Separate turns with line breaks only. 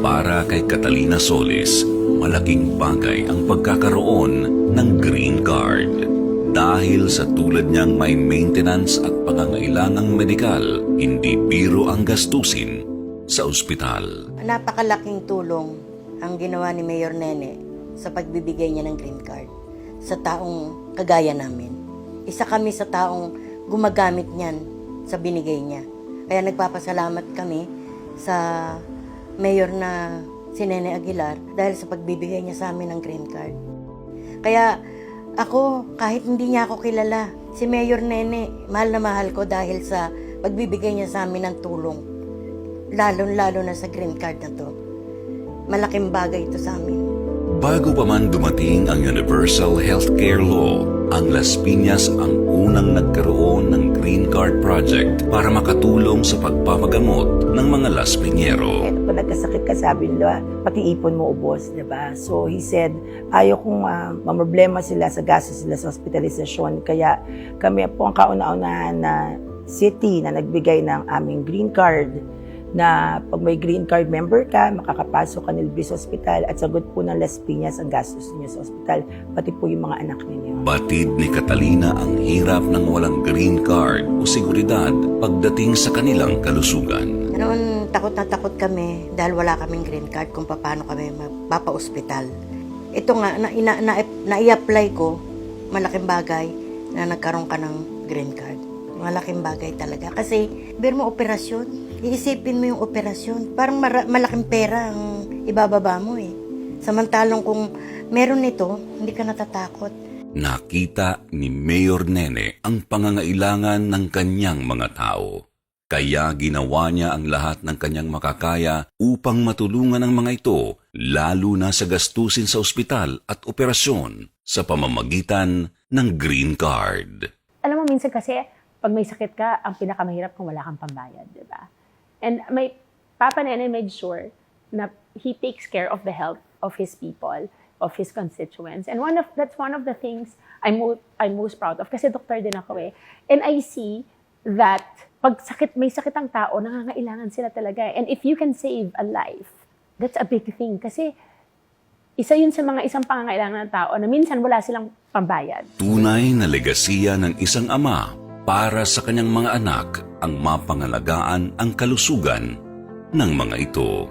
Para kay Catalina Solis, malaking bagay ang pagkakaroon ng green card. Dahil sa tulad niyang may maintenance at pangangailangang medikal, hindi biro ang gastusin sa ospital.
Napakalaking tulong ang ginawa ni Mayor Nene sa pagbibigay niya ng green card sa taong kagaya namin. Isa kami sa taong gumagamit niyan sa binigay niya. Kaya nagpapasalamat kami sa mayor na si Nene Aguilar dahil sa pagbibigay niya sa amin ng green card. Kaya ako, kahit hindi niya ako kilala, si Mayor Nene, mahal na mahal ko dahil sa pagbibigay niya sa amin ng tulong. Lalo na sa green card na to. Malaking bagay ito sa amin.
Bago pa man dumating ang Universal Healthcare Law, ang Las Piñas ang unang nagkaroon ng Green Card Project para makatulong sa pagpapagamot ng mga Las Piñero.
Kung nagkasakit ka, sabi nila, pati ipon mo ubos, diba? So he said, ayaw kong mamroblema sila sa gastos sila sa hospitalisasyon. Kaya kami po ang kauna-unahan na city na nagbigay ng aming green card na pag may green card member ka, makakapasok ka libre sa ospital at sagot po ng Las Piñas ang gastos niyo sa ospital, pati po yung mga anak ninyo.
Batid ni Catalina ang hirap ng walang green card o seguridad pagdating sa kanilang kalusugan.
Noon, takot na takot kami dahil wala kaming green card kung paano kami mapapa-ospital. Ito nga, na-i-apply ko, malaking bagay na nagkaroon ka ng green card. Malaking bagay talaga. Kasi, biro mo operasyon, iisipin mo yung operasyon. Parang malaking pera ang ibababa mo eh. Samantalong kung meron nito, hindi ka natatakot.
Nakita ni Mayor Nene ang pangangailangan ng kanyang mga tao. Kaya ginawa niya ang lahat ng kanyang makakaya upang matulungan ang mga ito, lalo na sa gastusin sa ospital at operasyon sa pamamagitan ng green card.
Alam mo, minsan kasi, pag may sakit ka, ang pinakamahirap kung wala kang pambayad, di ba? And my Papa Nene made sure na he takes care of the health of his people, of his constituents. And that's one of the things I'm most proud of. Kasi doktor din ako eh. And I see that pag may sakit ang tao, nangangailangan sila talaga. And if you can save a life, that's a big thing. Kasi isa yun sa mga isang pangangailangan ng tao na minsan wala silang pambayad.
Tunay na legasiya ng isang ama para sa kanyang mga anak ang mapangalagaan ang kalusugan ng mga ito.